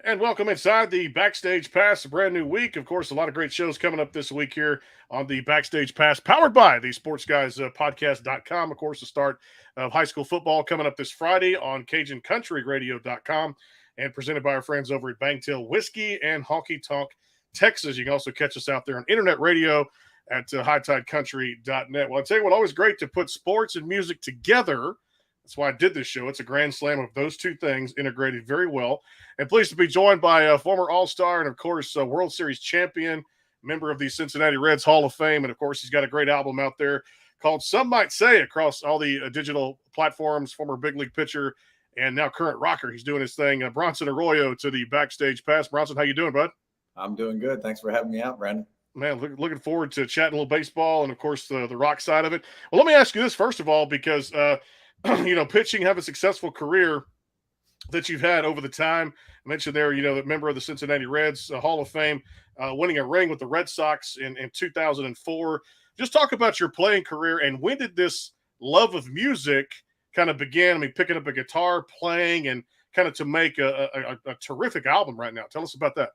And welcome inside the Backstage Pass, a brand new week. Of course, a lot of great shows coming up this week here on the Backstage Pass, powered by the Sports Guys Podcast.com. Of course, the start of high school football coming up this Friday on CajunCountryRadio.com and presented by our friends over at Bangtail Whiskey and Honky Tonk, Texas. You can also catch us out there on internet radio at HighTideCountry.net. Well, I tell you what, always great to put sports and music together. That's why I did this show. It's a grand slam of those two things integrated very well. And pleased to be joined by a former All-Star and, of course, a World Series champion, member of the Cincinnati Reds Hall of Fame. And, of course, he's got a great album out there called Some Might Say across all the digital platforms, former big league pitcher and now current rocker. He's doing his thing. Bronson Arroyo to the Backstage Pass. Bronson, how you doing, bud? I'm doing good. Thanks for having me out, Brandon. Man, looking forward to chatting a little baseball and, of course, the rock side of it. Well, let me ask you this, first of all, because pitching, have a successful career that you've had over the time. I mentioned there, the member of the Cincinnati Reds Hall of Fame, winning a ring with the Red Sox in 2004. Just talk about your playing career and when did this love of music kind of begin? I mean, picking up a guitar, playing, and kind of to make a terrific album right now. Tell us about that.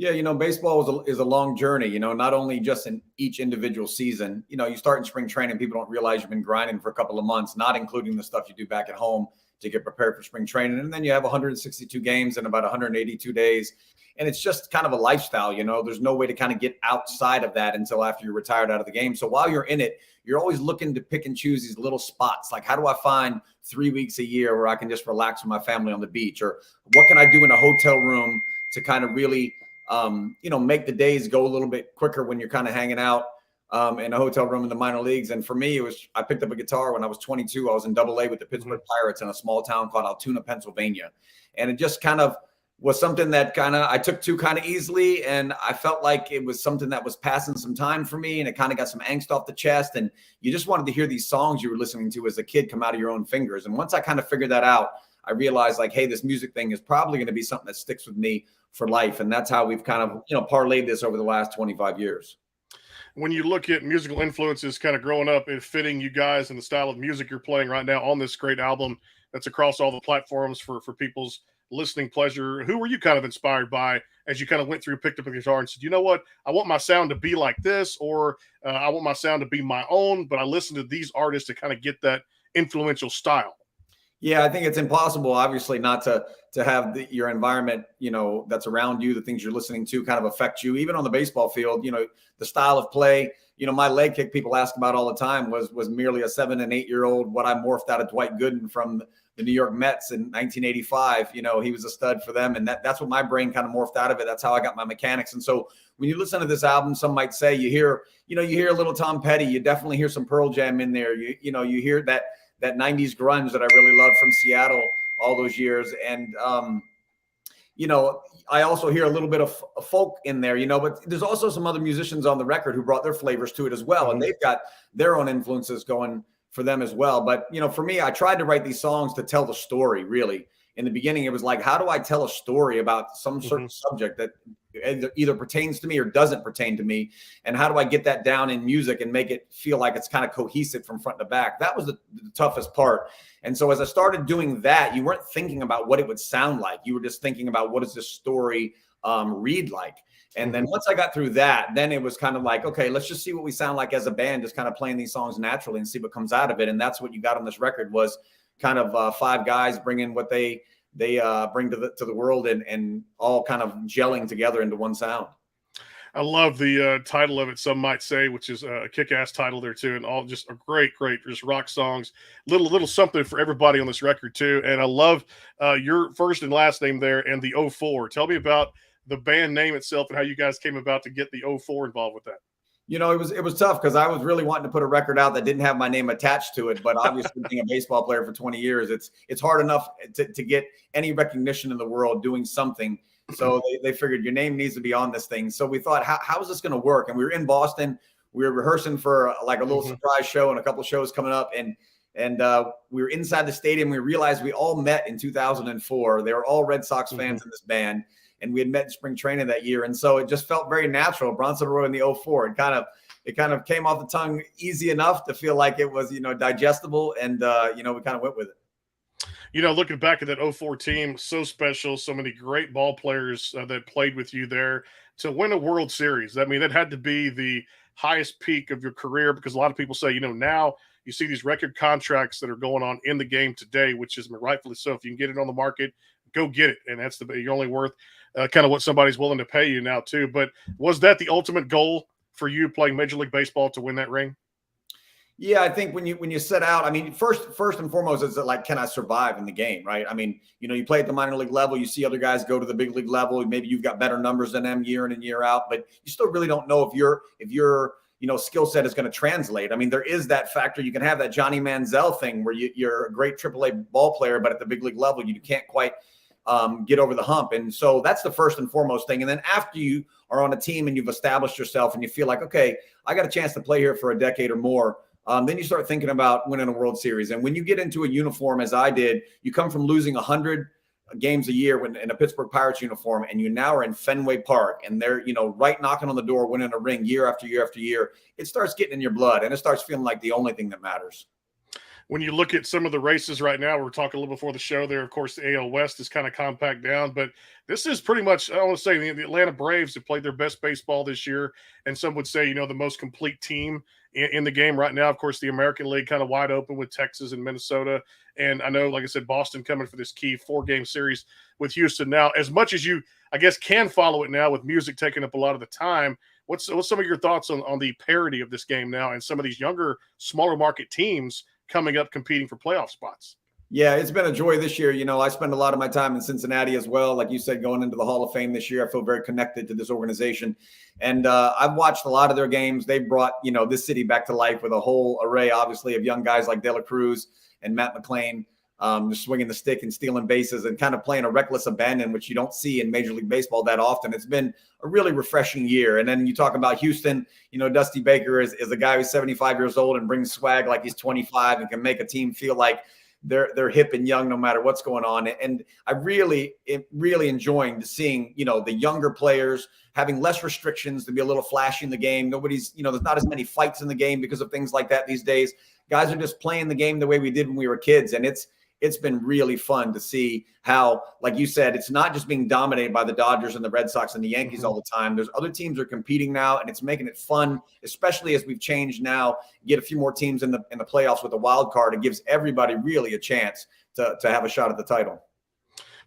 Yeah, baseball is a long journey, not only just in each individual season. You start in spring training, people don't realize you've been grinding for a couple of months, not including the stuff you do back at home to get prepared for spring training. And then you have 162 games in about 182 days. And it's just kind of a lifestyle, there's no way to kind of get outside of that until after you're retired out of the game. So while you're in it, you're always looking to pick and choose these little spots. Like, how do I find 3 weeks a year where I can just relax with my family on the beach? Or what can I do in a hotel room to kind of really make the days go a little bit quicker when you're kind of hanging out in a hotel room in the minor leagues. And for me, I picked up a guitar when I was 22. I was in Double-A with the Pittsburgh Pirates in a small town called Altoona, Pennsylvania. And it just kind of was something that I took to kind of easily. And I felt like it was something that was passing some time for me. And it kind of got some angst off the chest. And you just wanted to hear these songs you were listening to as a kid come out of your own fingers. And once I kind of figured that out, I realized hey, this music thing is probably going to be something that sticks with me for life. And that's how we've kind of, parlayed this over the last 25 years. When you look at musical influences kind of growing up and fitting you guys and the style of music you're playing right now on this great album that's across all the platforms for people's listening pleasure, who were you kind of inspired by as you kind of went through, picked up a guitar and said, you know what, I want my sound to be like this, or I want my sound to be my own, but I listen to these artists to kind of get that influential style? Yeah, I think it's impossible, obviously, not to have your environment, that's around you, the things you're listening to kind of affect you. Even on the baseball field, the style of play, my leg kick people ask about all the time was merely a 7 and 8 year old, what I morphed out of Dwight Gooden from the New York Mets in 1985. He was a stud for them. And that's what my brain kind of morphed out of it. That's how I got my mechanics. And so when you listen to this album, some might say you hear a little Tom Petty, you definitely hear some Pearl Jam in there. You hear that 90s grunge that I really loved from Seattle all those years. And, I also hear a little bit of folk in there, but there's also some other musicians on the record who brought their flavors to it as well. And they've got their own influences going for them as well. But, for me, I tried to write these songs to tell the story, really. In the beginning, it was like, how do I tell a story about some certain subject that either pertains to me or doesn't pertain to me? And how do I get that down in music and make it feel like it's kind of cohesive from front to back? That was the toughest part. And so as I started doing that, you weren't thinking about what it would sound like. You were just thinking about what does this story read like? And then once I got through that, then it was kind of like, okay, let's just see what we sound like as a band, just kind of playing these songs naturally and see what comes out of it. And that's what you got on this record was kind of 5 guys bringing what they bring to the world and all kind of gelling together into one sound. I love the title of it, Some Might Say, which is a kick-ass title there too, and all just a great, just rock songs. Little something for everybody on this record too. And I love your first and last name there and the 04. Tell me about the band name itself and how you guys came about to get the 04 involved with that. It was tough because I was really wanting to put a record out that didn't have my name attached to it. But obviously, being a baseball player for 20 years, it's hard enough to get any recognition in the world doing something. So they figured your name needs to be on this thing. So we thought, how is this going to work? And we were in Boston. We were rehearsing for like a little surprise show and a couple of shows coming up. And we were inside the stadium. We realized we all met in 2004. They were all Red Sox fans in this band. And we had met in spring training that year. And so it just felt very natural. Bronson Arroyo in the 04. It kind of came off the tongue easy enough to feel like it was, digestible. And, we kind of went with it. Looking back at that '04 team, so special, so many great ball players that played with you there to win a World Series. I mean, that had to be the highest peak of your career because a lot of people say, now you see these record contracts that are going on in the game today, which is rightfully so. If you can get it on the market, go get it. And you're only worth kind of what somebody's willing to pay you now too. But was that the ultimate goal for you playing Major League Baseball to win that ring? Yeah, I think when you set out, I mean, first and foremost, is that like, can I survive in the game, right? I mean, you play at the minor league level, you see other guys go to the big league level. Maybe you've got better numbers than them year in and year out, but you still really don't know if your skill set is going to translate. I mean, there is that factor. You can have that Johnny Manziel thing where you're a great AAA ball player, but at the big league level, you can't quite get over the hump. And so that's the first and foremost thing. And then after you are on a team and you've established yourself and you feel like, okay, I got a chance to play here for a decade or more. Then you start thinking about winning a World Series. And when you get into a uniform, as I did, you come from losing 100 games a year in a Pittsburgh Pirates uniform, and you now are in Fenway Park, and they're, right knocking on the door, winning a ring year after year after year. It starts getting in your blood, and it starts feeling like the only thing that matters. When you look at some of the races right now, we're talking a little before the show there, of course, the AL West is kind of compact down, but this is pretty much, I want to say, the Atlanta Braves have played their best baseball this year, and some would say, the most complete team in the game right now. Of course, the American League kind of wide open with Texas and Minnesota, and I know, like I said, Boston coming for this key 4-game series with Houston. Now, as much as you, I guess, can follow it now with music taking up a lot of the time, what's some of your thoughts on the parity of this game now and some of these younger, smaller market teams coming up competing for playoff spots? Yeah, it's been a joy this year. I spend a lot of my time in Cincinnati as well. Like you said, going into the Hall of Fame this year, I feel very connected to this organization. And I've watched a lot of their games. They brought, this city back to life with a whole array, obviously, of young guys like De La Cruz and Matt McClain, just swinging the stick and stealing bases and kind of playing a reckless abandon, which you don't see in Major League Baseball that often. It's been a really refreshing year. And then you talk about Houston, Dusty Baker is a guy who's 75 years old and brings swag like he's 25 and can make a team feel like they're hip and young no matter what's going on. And I really enjoying seeing, the younger players having less restrictions to be a little flashy in the game. Nobody's, there's not as many fights in the game because of things like that these days. Guys are just playing the game the way we did when we were kids. And it's been really fun to see how, like you said, it's not just being dominated by the Dodgers and the Red Sox and the Yankees all the time. There's other teams that are competing now, and it's making it fun, especially as we've changed now, get a few more teams in the playoffs with a wild card. It gives everybody really a chance to have a shot at the title.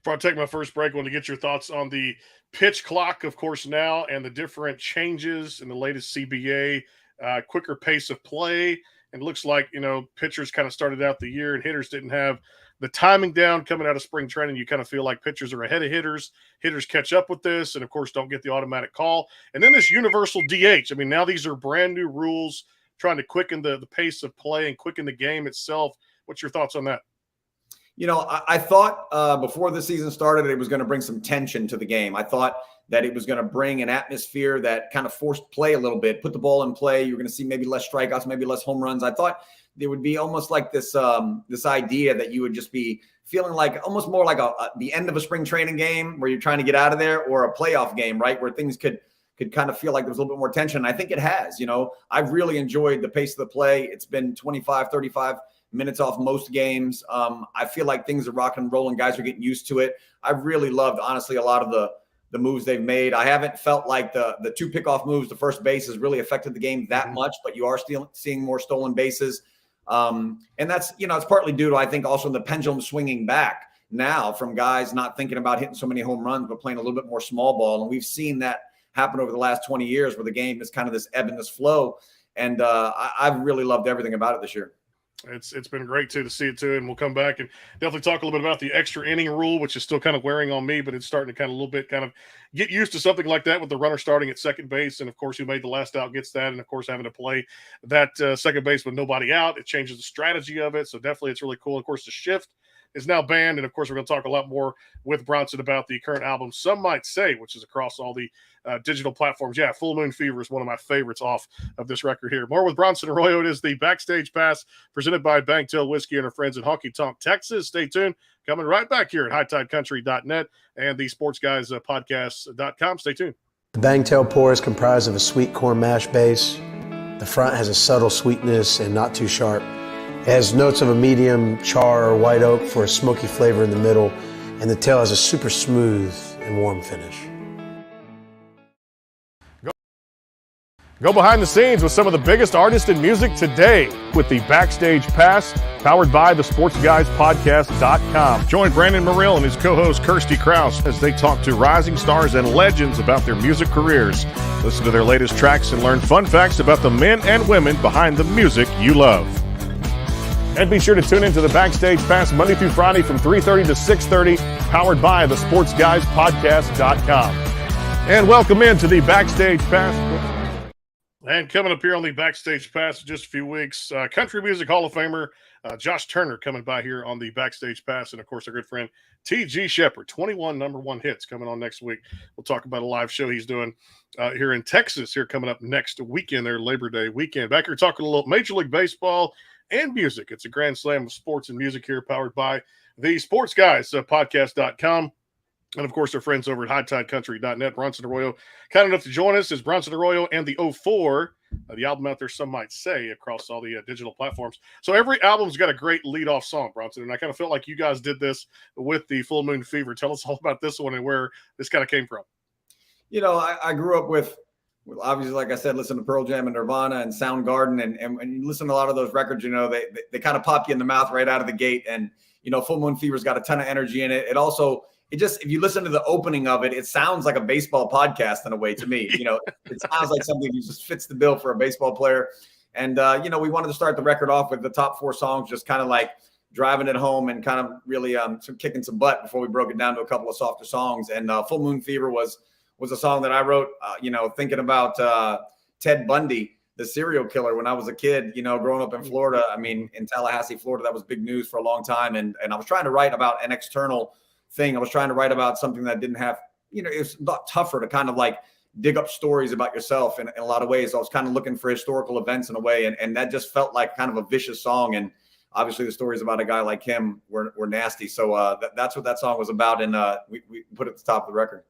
Before I take my first break, I want to get your thoughts on the pitch clock, of course, now, and the different changes in the latest CBA, quicker pace of play. And it looks like, pitchers kind of started out the year and hitters didn't have the timing down coming out of spring training. You kind of feel like pitchers are ahead of hitters. Hitters catch up with this and, of course, don't get the automatic call. And then this universal DH. I mean, now these are brand new rules trying to quicken the pace of play and quicken the game itself. What's your thoughts on that? I thought before the season started, it was going to bring some tension to the game. I thought that it was going to bring an atmosphere that kind of forced play a little bit, put the ball in play. You're going to see maybe less strikeouts, maybe less home runs. I thought there would be almost like this idea that you would just be feeling like almost more like the end of a spring training game where you're trying to get out of there, or a playoff game, right, where things could kind of feel like there was a little bit more tension. I think it has. I've really enjoyed the pace of the play. It's been 25, 35 minutes off most games. I feel like things are rock and rolling. Guys are getting used to it. I've really loved, honestly, a lot of the moves they've made. I haven't felt like the 2 pickoff moves to first base has really affected the game that much, but you are still seeing more stolen bases. And that's, it's partly due to, I think, also the pendulum swinging back now from guys not thinking about hitting so many home runs, but playing a little bit more small ball. And we've seen that happen over the last 20 years where the game is kind of this ebb and this flow. And I've really loved everything about it this year. It's been great to see it too, and we'll come back and definitely talk a little bit about the extra inning rule, which is still kind of wearing on me, but it's starting to kind of get used to something like that with the runner starting at second base, and of course, who made the last out gets that, and of course, having to play that second base with nobody out, it changes the strategy of it. So definitely, it's really cool. Of course, the shift is now banned, and of course, we're going to talk a lot more with Bronson about the current album, Some Might Say, which is across all the digital platforms. Yeah, Full Moon Fever is one of my favorites off of this record here. More with Bronson Arroyo. It is the Backstage Pass presented by Bangtail Whiskey and our friends in Honky Tonk, Texas. Stay tuned. Coming right back here at HighTideCountry.net and the SportsGuys Podcast.com. Stay tuned. The Bangtail pour is comprised of a sweet corn mash base. The front has a subtle sweetness and not too sharp. It has notes of a medium char or white oak for a smoky flavor in the middle, and the tail has a super smooth and warm finish. Go behind the scenes with some of the biggest artists in music today with the Backstage Pass, powered by the SportsGuysPodcast.com. Join Brandon Morrill and his co-host Kirsty Krause as they talk to rising stars and legends about their music careers. Listen to their latest tracks and learn fun facts about the men and women behind the music you love. And be sure to tune into the Backstage Pass Monday through Friday from 3:30 to 6:30, powered by the SportsGuysPodcast.com. And welcome into the Backstage Pass. And coming up here on the Backstage Pass in just a few weeks, Country Music Hall of Famer Josh Turner coming by here on the Backstage Pass. And, of course, our good friend T.G. Shepard, 21 number one hits coming on next week. We'll talk about a live show he's doing here in Texas here coming up next weekend, there Labor Day weekend. Back here talking a little Major League Baseball and music. It's a grand slam of sports and music here powered by the Sports Guys Podcast.com. And, of course, our friends over at HighTideCountry.net. Bronson Arroyo, kind enough to join us is Bronson Arroyo and the 04, the album out there, some might say, across all the digital platforms. So every album's got a great lead-off song, Bronson, and I kind of felt like you guys did this with the Full Moon Fever. Tell us all about this one and where this kind of came from. You know, I grew up with obviously, like I said, listen to Pearl Jam and Nirvana and Soundgarden, and when you listen to a lot of those records, you know, they kind of pop you in the mouth right out of the gate. And, you know, Full Moon Fever's got a ton of energy in it. It just, if you listen to the opening of it, it sounds like a baseball podcast in a way to me. You know, it sounds like something that just fits the bill for a baseball player. And, you know, we wanted to start the record off with the top 4 songs, just kind of like driving it home and kind of really kicking some butt before we broke it down to a couple of softer songs. And Full Moon Fever was a song that I wrote, you know, thinking about Ted Bundy, the serial killer, when I was a kid, you know, growing up in Florida. I mean, in Tallahassee, Florida, that was big news for a long time. And I was trying to write about an external thing. I was trying to write about something that didn't have, you know, it was a lot tougher to kind of like dig up stories about yourself in a lot of ways. I was kind of looking for historical events in a way. And that just felt like kind of a vicious song. And obviously the stories about a guy like him were nasty. So that's what that song was about. And we put it at the top of the record.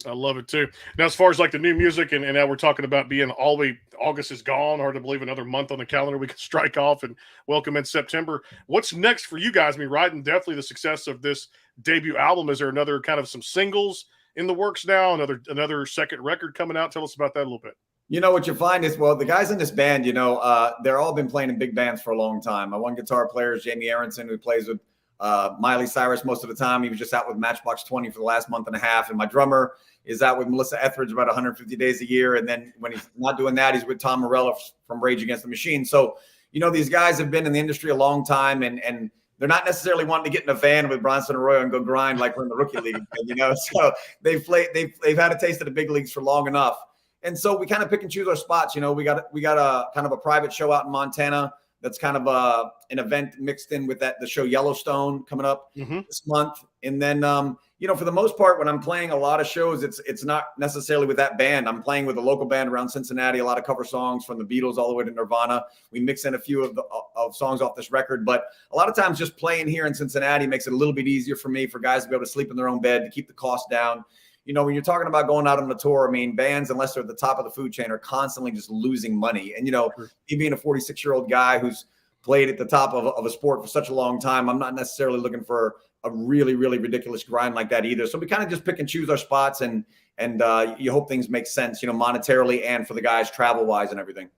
I love it too. Now, as far as like the new music, and now we're talking about being all the way, August is gone, hard to believe another month on the calendar we can strike off and welcome in September. What's next for you guys? I mean, riding definitely the success of this debut album. Is there another kind of some singles in the works now? Another second record coming out? Tell us about that a little bit. You know, what you find is, well, the guys in this band, you know, they're all been playing in big bands for a long time. My one guitar player is Jamie Aronson, who plays with Miley Cyrus most of the time. He was just out with Matchbox 20 for the last month and a half. And my drummer is out with Melissa Etheridge about 150 days a year. And then when he's not doing that, he's with Tom Morello from Rage Against the Machine. So, you know, these guys have been in the industry a long time, and they're not necessarily wanting to get in a van with Bronson Arroyo and go grind like we're in the rookie league, you know. So they've had a taste of the big leagues for long enough. And so we kind of pick and choose our spots. You know, we got a kind of a private show out in Montana that's kind of an event mixed in with the show Yellowstone coming up this month. And then, you know, for the most part, when I'm playing a lot of shows, it's not necessarily with that band. I'm playing with a local band around Cincinnati, a lot of cover songs from the Beatles all the way to Nirvana. We mix in a few of songs off this record, but a lot of times just playing here in Cincinnati makes it a little bit easier for me, for guys to be able to sleep in their own bed, to keep the cost down. You know, when you're talking about going out on the tour, I mean, bands, unless they're at the top of the food chain, are constantly just losing money. And, you know, me being a 46-year-old guy who's played at the top of a sport for such a long time, I'm not necessarily looking for a really, really ridiculous grind like that either. So we kind of just pick and choose our spots, and you hope things make sense, you know, monetarily and for the guys travel-wise and everything.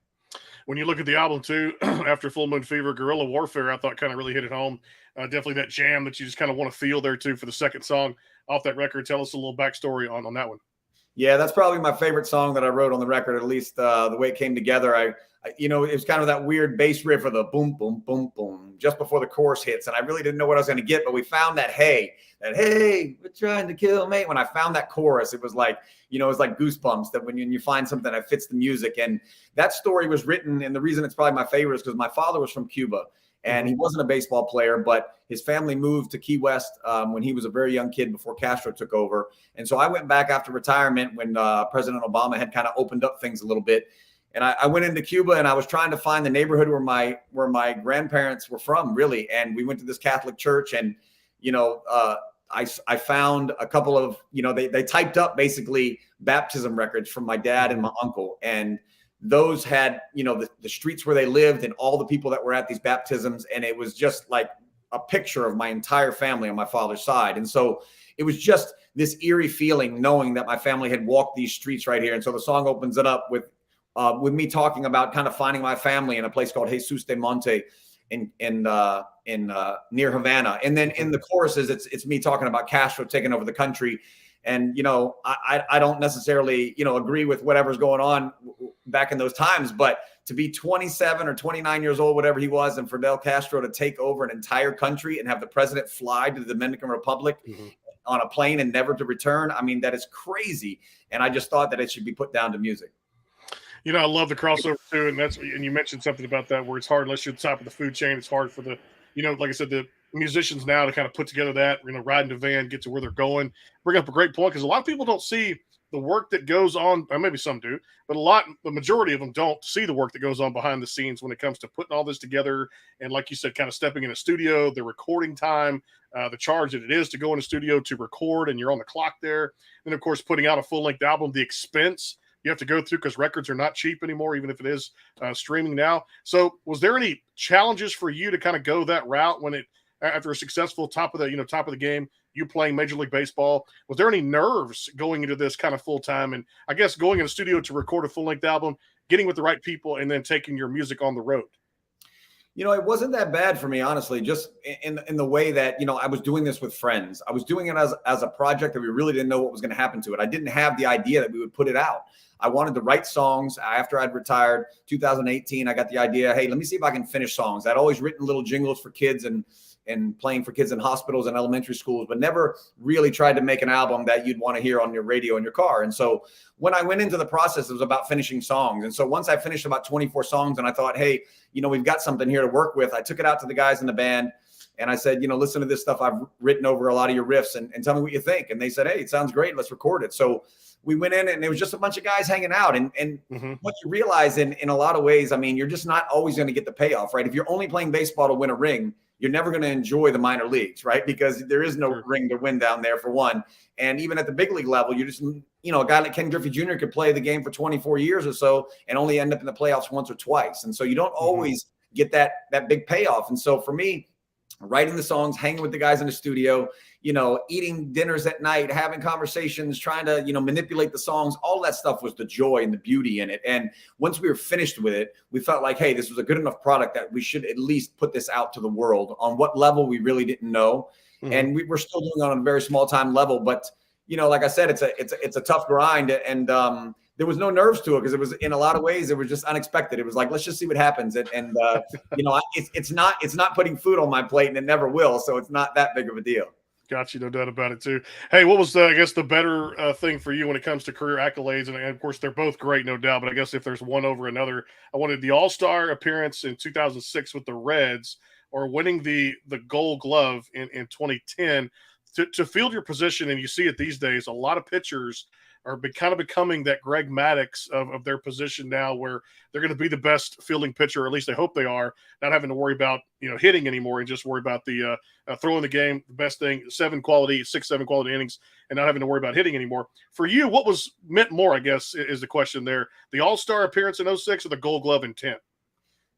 When you look at the album too, after Full Moon Fever, Guerrilla Warfare, I thought kind of really hit it home. Definitely that jam that you just kind of want to feel there too for the second song off that record. Tell us a little backstory on that one. Yeah, that's probably my favorite song that I wrote on the record, at least the way it came together. I you know, it was kind of that weird bass riff of the boom, boom, boom, boom, just before the chorus hits. And I really didn't know what I was going to get, but we found that, hey, we're trying to kill me. When I found that chorus, it was like, you know, it was like goosebumps that when you find something that fits the music. And that story was written, and the reason it's probably my favorite is because my father was from Cuba. And he wasn't a baseball player, but his family moved to Key West when he was a very young kid before Castro took over. And so I went back after retirement when President Obama had kind of opened up things a little bit. And I went into Cuba, and I was trying to find the neighborhood where my grandparents were from, really. And we went to this Catholic church, and, you know, I found a couple of, you know, they typed up basically baptism records from my dad and my uncle. And those had, the streets where they lived and all the people that were at these baptisms. And it was just like a picture of my entire family on my father's side. And so it was just this eerie feeling knowing that my family had walked these streets right here. And so the song opens it up with me talking about kind of finding my family in a place called Jesus de Monte in near Havana. And then in the choruses, it's me talking about Castro taking over the country. And, I don't necessarily, agree with whatever's going on back in those times, but to be 27 or 29 years old, whatever he was, and Fidel Castro to take over an entire country and have the president fly to the Dominican Republic on a plane and never to return. I mean, that is crazy. And I just thought that it should be put down to music. I love the crossover too. And you mentioned something about that where it's hard unless you're at the top of the food chain. It's hard for the, like I said, the musicians now to kind of put together that, ride in the van, get to where they're going. Bring up a great point because a lot of people don't see the work that goes on, or maybe some do, but the majority of them don't see the work that goes on behind the scenes when it comes to putting all this together. And like you said, kind of stepping in a studio, the recording time, the charge that it is to go in a studio to record, and you're on the clock there. Then, of course, putting out a full-length album, the expense you have to go through because records are not cheap anymore, even if it is streaming now. So was there any challenges for you to kind of go that route when after a successful top of the game, you playing Major League Baseball, was there any nerves going into this kind of full time? And I guess going in a studio to record a full length album, getting with the right people, and then taking your music on the road? It wasn't that bad for me, honestly, just in the way that, I was doing this with friends. I was doing it as a project that we really didn't know what was going to happen to it. I didn't have the idea that we would put it out. I wanted to write songs. After I'd retired, 2018, I got the idea, hey, let me see if I can finish songs. I'd always written little jingles for kids and playing for kids in hospitals and elementary schools, but never really tried to make an album that you'd want to hear on your radio in your car. And so when I went into the process, it was about finishing songs. And so once I finished about 24 songs and I thought, hey, we've got something here to work with, I took it out to the guys in the band and I said, listen to this stuff I've written over a lot of your riffs and tell me what you think. And they said, hey, it sounds great. Let's record it. So we went in and it was just a bunch of guys hanging out. And what you realize in a lot of ways, I mean, you're just not always going to get the payoff, right? If you're only playing baseball to win a ring, you're never going to enjoy the minor leagues, right? Because there is no ring to win down there, for one. And even at the big league level, you're just, a guy like Ken Griffey Jr. could play the game for 24 years or so and only end up in the playoffs once or twice. And so you don't always get that big payoff. And so for me, writing the songs, hanging with the guys in the studio, eating dinners at night, having conversations, trying to, manipulate the songs, all that stuff was the joy and the beauty in it. And once we were finished with it, we felt like, hey, this was a good enough product that we should at least put this out to the world. On what level, we really didn't know. And we were still doing it on a very small time level. But, like I said, it's a tough grind. And there was no nerves to it because it was, in a lot of ways, it was just unexpected. It was like, let's just see what happens. And it's not putting food on my plate, and it never will. So it's not that big of a deal. Got you, no doubt about it too. Hey, what was the better thing for you when it comes to career accolades? And of course, they're both great, no doubt. But I guess if there's one over another, I wanted the All-Star appearance in 2006 with the Reds, or winning the Gold Glove in 2010 to field your position. And you see it these days, a lot of pitchers are kind of becoming that Greg Maddux of their position now, where they're going to be the best fielding pitcher, or at least they hope they are, not having to worry about hitting anymore and just worry about the throwing the game. The best thing, 6-7 quality innings, and not having to worry about hitting anymore. For you, what was meant more, I guess, is the question there: the All-Star appearance in 06 or the Gold Glove in 10?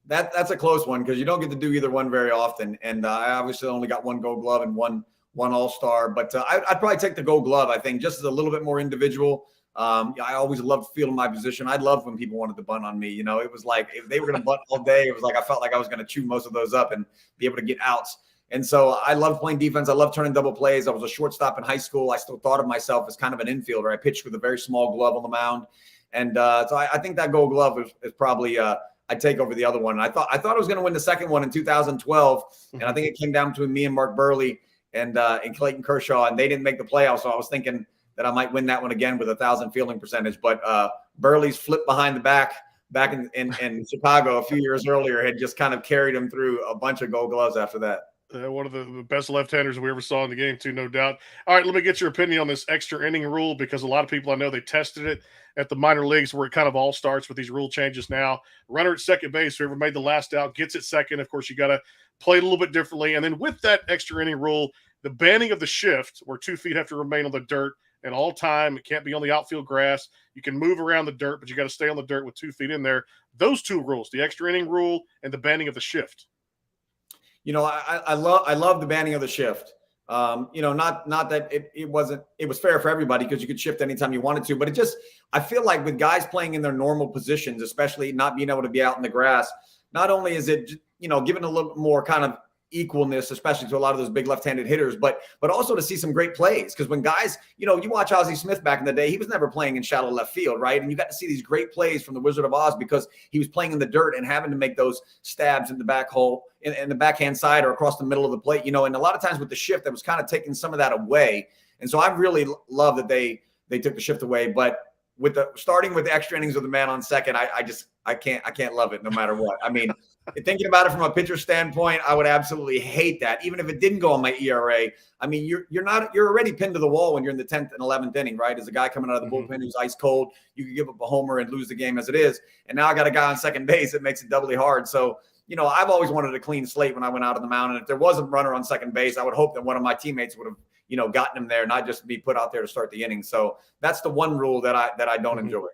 That's a close one because you don't get to do either one very often. And I obviously only got one Gold Glove and one All-Star, but I'd probably take the Gold Glove. I think just as a little bit more individual. I always loved feeling my position. I loved when people wanted to bunt on me. It was like if they were going to bunt all day, it was like I felt like I was going to chew most of those up and be able to get outs. And so I loved playing defense. I loved turning double plays. I was a shortstop in high school. I still thought of myself as kind of an infielder. I pitched with a very small glove on the mound, and so I think that Gold Glove is probably I'd take over the other one. And I thought I was going to win the second one in 2012, and I think it came down between me and Mark Burley and Clayton Kershaw, and they didn't make the playoffs. So I was thinking that I might win that one again with 1,000 fielding percentage. But Burley's flip behind the back in Chicago a few years earlier had just kind of carried him through a bunch of Gold Gloves after that. One of the best left-handers we ever saw in the game, too, no doubt. All right, let me get your opinion on this extra inning rule, because a lot of people, I know, they tested it at the minor leagues where it kind of all starts with these rule changes now. Runner at second base, whoever made the last out gets it second. Of course, you got to play it a little bit differently. And then with that extra inning rule, the banning of the shift, where 2 feet have to remain on the dirt at all time. It can't be on the outfield grass. You can move around the dirt, but you got to stay on the dirt with 2 feet in there. Those two rules, the extra inning rule and the banning of the shift. I love the banning of the shift. Not that it was fair for everybody, because you could shift anytime you wanted to, but I feel like with guys playing in their normal positions, especially not being able to be out in the grass, not only is it, giving a little more kind of equalness, especially to a lot of those big left-handed hitters, but also to see some great plays. Because when guys, you watch Ozzie Smith back in the day, he was never playing in shallow left field, right? And you got to see these great plays from the Wizard of Oz because he was playing in the dirt and having to make those stabs in the back hole, in the backhand side or across the middle of the plate, and a lot of times with the shift, that was kind of taking some of that away. And so I really love that they took the shift away. But with starting with the extra innings with the man on second, I can't love it no matter what. I mean, thinking about it from a pitcher standpoint, I would absolutely hate that. Even if it didn't go on my ERA, I mean, you're already pinned to the wall when you're in the 10th and 11th inning, right? As a guy coming out of the bullpen who's ice cold, you could give up a homer and lose the game as it is. And now I got a guy on second base. It makes it doubly hard. So, I've always wanted a clean slate when I went out on the mound. And if there was a runner on second base, I would hope that one of my teammates would have, gotten him there, not just be put out there to start the inning. So that's the one rule that I don't enjoy.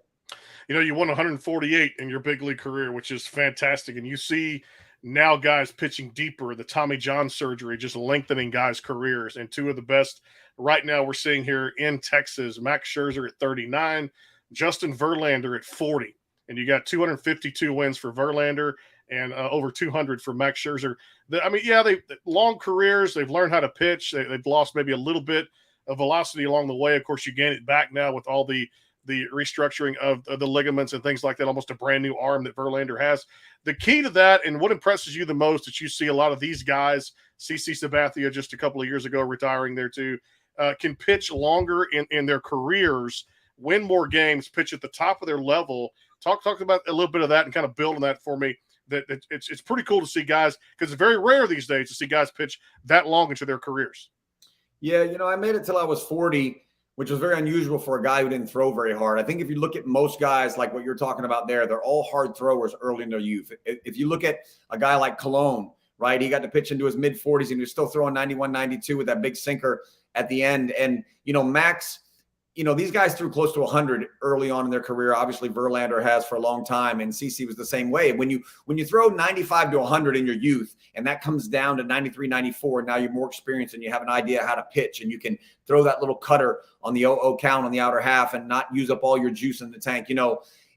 You won 148 in your big league career, which is fantastic. And you see now guys pitching deeper, the Tommy John surgery, just lengthening guys' careers. And two of the best right now we're seeing here in Texas, Max Scherzer at 39, Justin Verlander at 40. And you got 252 wins for Verlander and over 200 for Max Scherzer. They long careers. They've learned how to pitch. They've lost maybe a little bit of velocity along the way. Of course, you gain it back now with all the restructuring of the ligaments and things like that, almost a brand new arm that Verlander has. The key to that, and what impresses you the most, that you see a lot of these guys, CC Sabathia just a couple of years ago retiring there too, can pitch longer in their careers, win more games, pitch at the top of their level. Talk about a little bit of that and kind of build on that for me. That it's pretty cool to see guys, because it's very rare these days to see guys pitch that long into their careers. Yeah, I made it till I was 40, which was very unusual for a guy who didn't throw very hard. I think if you look at most guys, like what you're talking about there, they're all hard throwers early in their youth. If you look at a guy like Cologne, right, he got to pitch into his mid-40s and he was still throwing 91, 92 with that big sinker at the end. And, Max, these guys threw close to 100 early on in their career. Obviously, Verlander has for a long time, and CC was the same way. When you throw 95 to 100 in your youth, and that comes down to 93, 94, now you're more experienced and you have an idea how to pitch, and you can throw that little cutter on the 0-0 count on the outer half and not use up all your juice in the tank.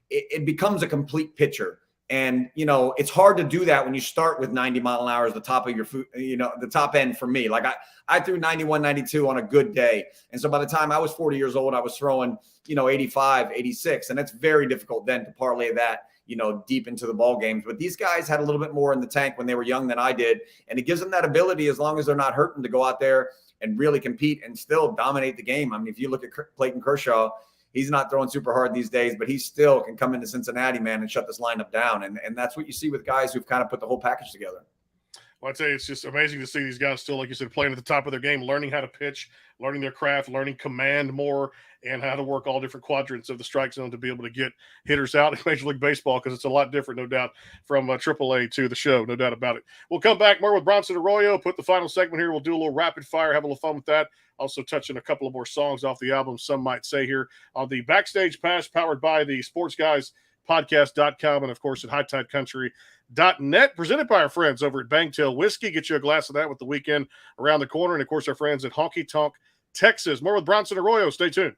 It becomes a complete pitcher. And, it's hard to do that when you start with 90 mile an hour as the top of your food, the top end for me. Like I threw 91, 92 on a good day. And so by the time I was 40 years old, I was throwing, 85, 86. And it's very difficult then to parlay that, deep into the ball games. But these guys had a little bit more in the tank when they were young than I did. And it gives them that ability, as long as they're not hurting, to go out there and really compete and still dominate the game. I mean, if you look at Clayton Kershaw, he's not throwing super hard these days, but he still can come into Cincinnati, man, and shut this lineup down. And that's what you see with guys who've kind of put the whole package together. Well, I tell you, it's just amazing to see these guys still, like you said, playing at the top of their game, learning how to pitch, learning their craft, learning command more, and how to work all different quadrants of the strike zone to be able to get hitters out in Major League Baseball, because it's a lot different, no doubt, from AAA to the show, no doubt about it. We'll come back more with Bronson Arroyo, put the final segment here. We'll do a little rapid fire, have a little fun with that. Also touching a couple of more songs off the album, some might say, here on the Backstage Pass, powered by the Sports Guys Podcast.com, and of course at HighTideCountry.net, presented by our friends over at Bangtail Whiskey. Get you a glass of that with the weekend around the corner, and of course our friends at Honky Tonk Texas. More with Bronson Arroyo. Stay tuned.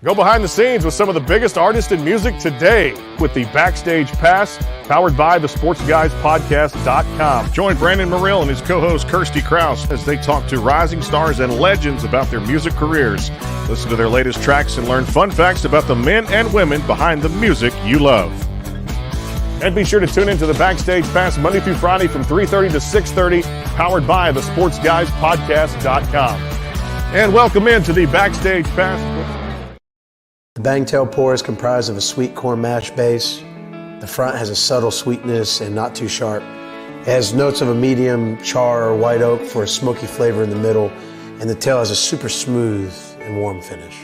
Go behind the scenes with some of the biggest artists in music today with the Backstage Pass, powered by the SportsGuysPodcast.com. Join Brandon Morrill and his co-host Kirsty Krause as they talk to rising stars and legends about their music careers. Listen to their latest tracks and learn fun facts about the men and women behind the music you love. And be sure to tune into the Backstage Pass Monday through Friday from 3:30 to 6:30, powered by the SportsGuysPodcast.com. And welcome into the Backstage Pass. The Bangtail pour is comprised of a sweet corn mash base. The front has a subtle sweetness and not too sharp. It has notes of a medium char or white oak for a smoky flavor in the middle, and the tail has a super smooth and warm finish.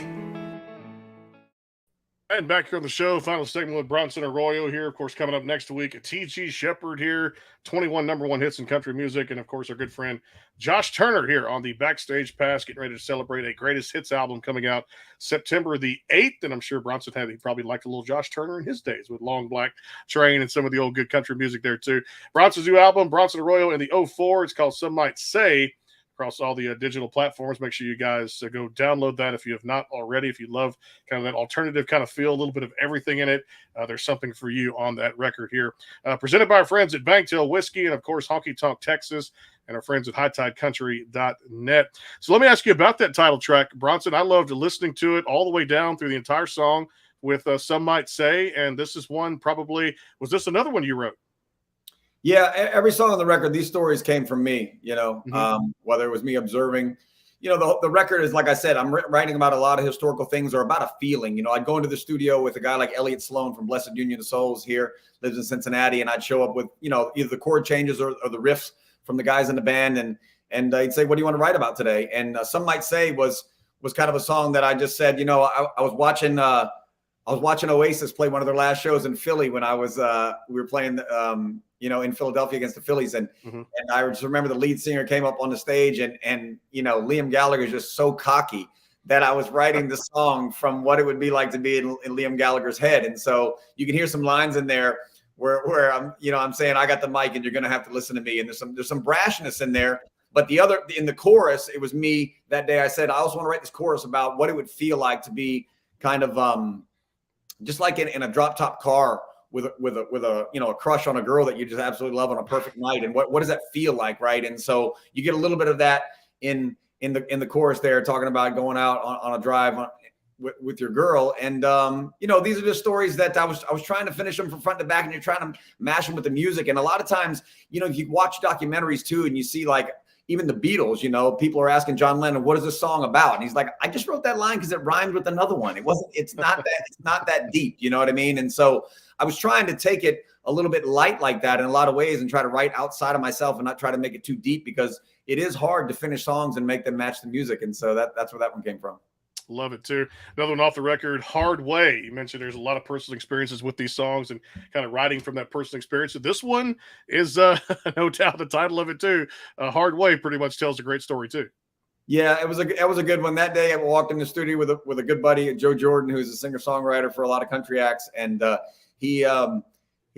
And back here on the show, final segment with Bronson Arroyo here. Of course, coming up next week, T.G. Shepherd here, 21 number one hits in country music. And of course, our good friend Josh Turner here on the Backstage Pass, getting ready to celebrate a greatest hits album coming out September the 8th. And I'm sure Bronson he probably liked a little Josh Turner in his days with Long Black Train and some of the old good country music there too. Bronson's new album, Bronson Arroyo in the 04. It's called Some Might Say. Across all the digital platforms. Make sure you guys go download that if you have not already. If you love kind of that alternative kind of feel, a little bit of everything in it, there's something for you on that record here. Presented by our friends at Banktail Whiskey and, of course, Honky Tonk Texas and our friends at HighTideCountry.net. So let me ask you about that title track, Bronson. I loved listening to it all the way down through the entire song with Some Might Say, and this is one probably – was this another one you wrote? Yeah, every song on the record, these stories came from me, whether it was me observing, the record is, like I said, I'm writing about a lot of historical things or about a feeling. I'd go into the studio with a guy like Elliot Sloan from Blessed Union of Souls here, lives in Cincinnati, and I'd show up with, either the chord changes or the riffs from the guys in the band. And he'd say, what do you want to write about today? And Some Might Say was kind of a song that I just said, I was watching Oasis play one of their last shows in Philly when we were playing, in Philadelphia against the Phillies. And I just remember the lead singer came up on the stage and Liam Gallagher is just so cocky that I was writing the song from what it would be like to be in Liam Gallagher's head. And so you can hear some lines in there where I'm saying, I got the mic and you're going to have to listen to me. And there's some brashness in there. But in the chorus, it was me that day. I said, I also want to write this chorus about what it would feel like to be kind of just like in a drop top car with a crush on a girl that you just absolutely love on a perfect night. And what does that feel like, right? And so you get a little bit of that in the chorus there, talking about going out on a drive with your girl. And these are just stories that I was trying to finish them from front to back, and you're trying to mash them with the music. And a lot of times, if you watch documentaries too, and you see like even the Beatles, people are asking John Lennon, what is this song about? And he's like, I just wrote that line because it rhymed with another one. It's not that deep. You know what I mean? And so I was trying to take it a little bit light like that in a lot of ways and try to write outside of myself and not try to make it too deep, because it is hard to finish songs and make them match the music. And so that's where that one came from. Love it too. Another one off the record, Hard Way. You mentioned there's a lot of personal experiences with these songs and kind of writing from that personal experience. So this one is no doubt the title of it too. Hard Way pretty much tells a great story too. Yeah, it was a good one. That day I walked in the studio with a good buddy, Joe Jordan, who's a singer-songwriter for a lot of country acts. And he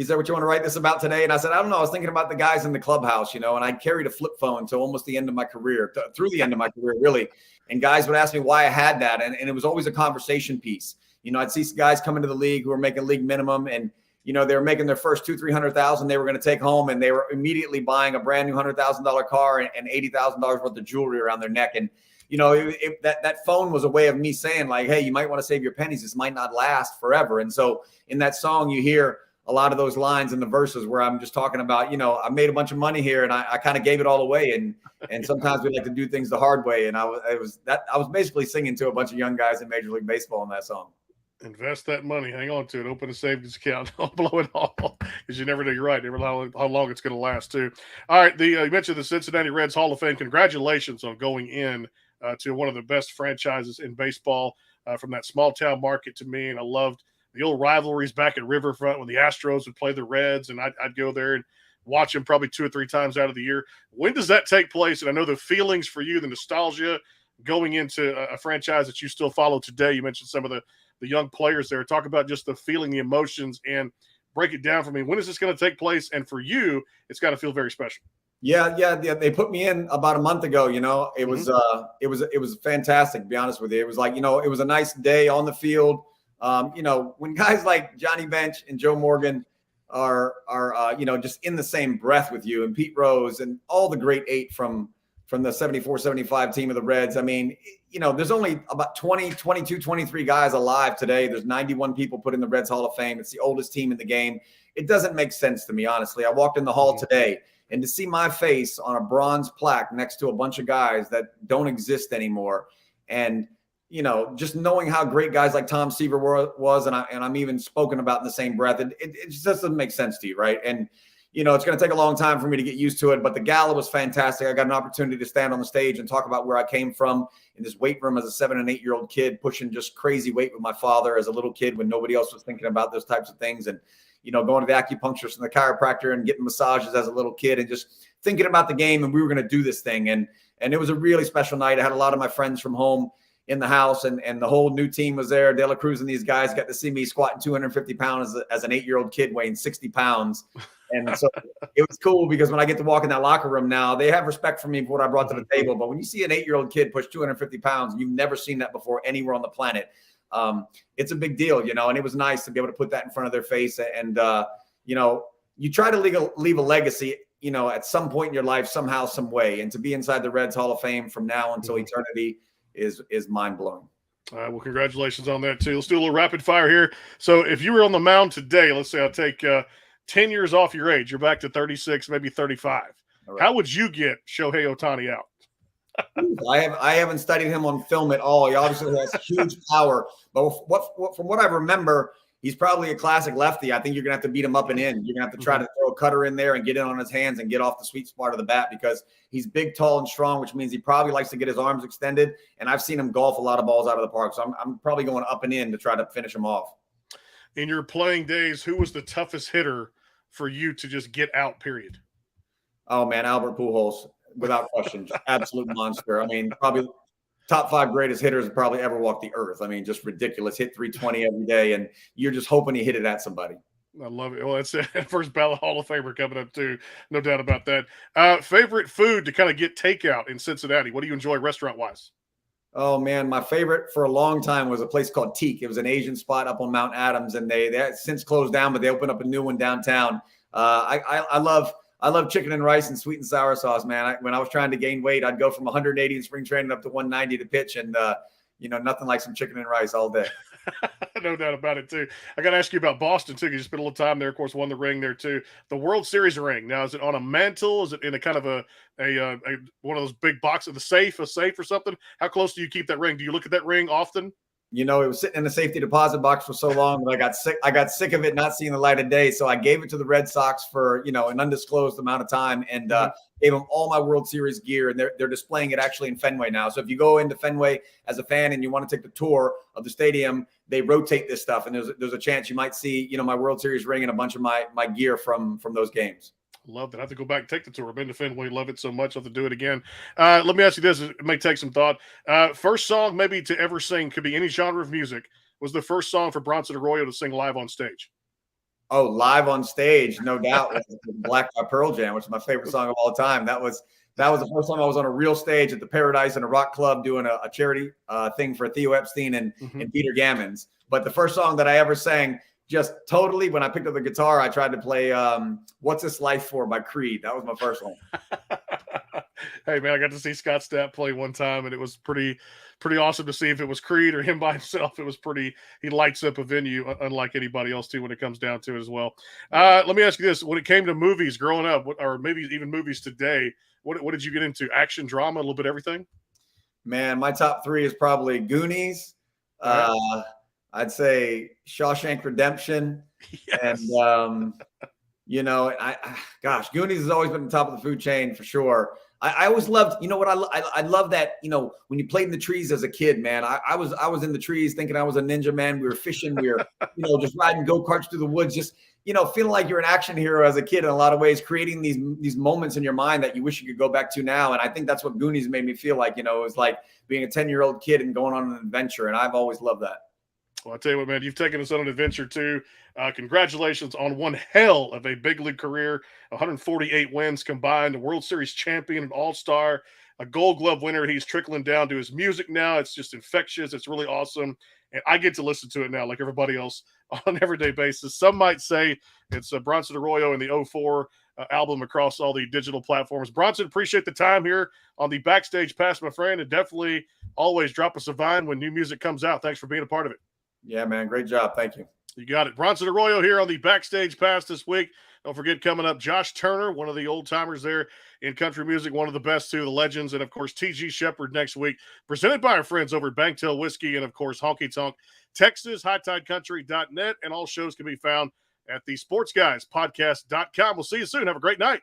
said, what you want to write this about today? And I said, I don't know. I was thinking about the guys in the clubhouse, and I carried a flip phone until almost the end of my career, through the end of my career, really. And guys would ask me why I had that. And it was always a conversation piece. I'd see guys come into the league who were making league minimum, and, they were making their first $200,000-300,000 they were going to take home. And they were immediately buying a brand new $100,000 car and $80,000 worth of jewelry around their neck. And, that phone was a way of me saying like, hey, you might want to save your pennies. This might not last forever. And so in that song, you hear a lot of those lines in the verses where I'm just talking about, I made a bunch of money here and I kind of gave it all away. And sometimes we like to do things the hard way. And I was basically singing to a bunch of young guys in Major League Baseball in that song. Invest that money, hang on to it, open a savings account, don't blow it all, because you never know. You're right, never know how long it's going to last too. All right, you mentioned the Cincinnati Reds Hall of Fame. Congratulations on going in to one of the best franchises in baseball, from that small town market to me. And I loved the old rivalries back at Riverfront when the Astros would play the Reds, and I'd go there and watch them probably 2 or 3 times out of the year. When does that take place? And I know the feelings for you, the nostalgia going into a franchise that you still follow today. You mentioned some of the young players there. Talk about just the feeling, the emotions, and break it down for me. When is this going to take place? And for you, it's got to feel very special. Yeah. They put me in about a month ago. It was fantastic, to be honest with you. It was like, it was a nice day on the field. When guys like Johnny Bench and Joe Morgan are just in the same breath with you, and Pete Rose and all the great 8 from the 74-75 team of the Reds. I mean, there's only about 20, 22, 23 guys alive today. There's 91 people put in the Reds Hall of Fame. It's the oldest team in the game. It doesn't make sense to me, honestly. I walked in the hall today, and to see my face on a bronze plaque next to a bunch of guys that don't exist anymore, and just knowing how great guys like Tom Seaver was, and I'm even spoken about in the same breath, it just doesn't make sense to you, right? And it's going to take a long time for me to get used to it, but the gala was fantastic. I got an opportunity to stand on the stage and talk about where I came from in this weight room as a 7 and 8 year old kid, pushing just crazy weight with my father as a little kid when nobody else was thinking about those types of things. And, going to the acupuncturist and the chiropractor and getting massages as a little kid and just thinking about the game. And we were going to do this thing. And it was a really special night. I had a lot of my friends from home in the house, and the whole new team was there. De La Cruz and these guys got to see me squatting 250 pounds as an 8-year-old kid weighing 60 pounds. And so it was cool because when I get to walk in that locker room now, they have respect for me for what I brought to the table. But when you see an 8-year-old kid push 250 pounds, and you've never seen that before anywhere on the planet, it's a big deal, and it was nice to be able to put that in front of their face. And, you try to leave a legacy, at some point in your life, somehow, some way. And to be inside the Reds Hall of Fame from now until eternity is mind blowing. All right. Well, congratulations on that too. Let's do a little rapid fire here. So if you were on the mound today, let's say I'll take 10 years off your age, you're back to 36, maybe 35. Right. How would you get Shohei Ohtani out? I haven't studied him on film at all. He obviously has huge power, but from what I remember, he's probably a classic lefty. I think you're going to have to beat him up and in. You're going to have to try to throw a cutter in there and get in on his hands and get off the sweet spot of the bat because he's big, tall, and strong, which means he probably likes to get his arms extended. And I've seen him golf a lot of balls out of the park. So I'm probably going up and in to try to finish him off. In your playing days, who was the toughest hitter for you to just get out, period? Oh, man, Albert Pujols, without question. Just absolute monster. I mean, probably – top 5 greatest hitters have probably ever walked the earth. I mean, just ridiculous. Hit 320 every day, and you're just hoping he hit it at somebody. I love it. Well, that's it. First ballot Hall of Famer coming up, too. No doubt about that. Favorite food to kind of get takeout in Cincinnati? What do you enjoy restaurant-wise? Oh, man, my favorite for a long time was a place called Teak. It was an Asian spot up on Mount Adams, and they have since closed down, but they opened up a new one downtown. I love chicken and rice and sweet and sour sauce, man. When I was trying to gain weight, I'd go from 180 in spring training up to 190 to pitch, and nothing like some chicken and rice all day. No doubt about it too. I got to ask you about Boston too. You spent a little time there, of course, won the ring there too. The World Series ring. Now, is it on a mantle? Is it in a kind of a one of those big boxes, a safe or something? How close do you keep that ring? Do you look at that ring often? It was sitting in the safety deposit box for so long that I got sick of it not seeing the light of day. So I gave it to the Red Sox for, an undisclosed amount of time and gave them all my World Series gear. And they're displaying it actually in Fenway now. So if you go into Fenway as a fan and you want to take the tour of the stadium, they rotate this stuff. And there's a chance you might see, my World Series ring and a bunch of my gear from those games. Love that. I have to go back and take the tour. I've been to Fenway. Love it so much. I have to do it again. Let me ask you this. It may take some thought. First song maybe to ever sing, could be any genre of music, was the first song for Bronson Arroyo to sing live on stage. Oh, live on stage, no doubt. Black by Pearl Jam, which is my favorite song of all time. That was the first time I was on a real stage at the Paradise in a rock club doing a charity thing for Theo Epstein and Peter Gammons. But the first song that I ever sang, just totally, when I picked up the guitar, I tried to play What's This Life For by Creed. That was my first one. Hey, man, I got to see Scott Stapp play one time, and it was pretty awesome to see if it was Creed or him by himself. It was he lights up a venue unlike anybody else, too, when it comes down to it as well. Let me ask you this. When it came to movies growing up, or maybe even movies today, what did you get into? Action, drama, a little bit of everything? Man, my top 3 is probably Goonies. I'd say Shawshank Redemption. Yes. And, Goonies has always been the top of the food chain for sure. I always loved, I love that, when you played in the trees as a kid, man, I was in the trees thinking I was a ninja, man. We were fishing. We were, just riding go-karts through the woods, just, feeling like you're an action hero as a kid in a lot of ways, creating these moments in your mind that you wish you could go back to now. And I think that's what Goonies made me feel like, it was like being a 10-year-old kid and going on an adventure. And I've always loved that. Well, I'll tell you what, man, you've taken us on an adventure too. Congratulations on one hell of a big league career, 148 wins combined, a World Series champion, an all-star, a Gold Glove winner. He's trickling down to his music now. It's just infectious. It's really awesome. And I get to listen to it now like everybody else on an everyday basis. Some might say it's Bronson Arroyo in the 04 album across all the digital platforms. Bronson, appreciate the time here on the Backstage Pass, my friend, and definitely always drop us a vine when new music comes out. Thanks for being a part of it. Yeah, man. Great job. Thank you. You got it. Bronson Arroyo here on the Backstage Pass this week. Don't forget, coming up, Josh Turner, one of the old timers there in country music, one of the best too, the legends, and of course, T.G. Shepard next week, presented by our friends over at Banktail Whiskey, and of course, Honky Tonk Texas, HighTideCountry.net, and all shows can be found at the sportsguyspodcast.com. We'll see you soon. Have a great night.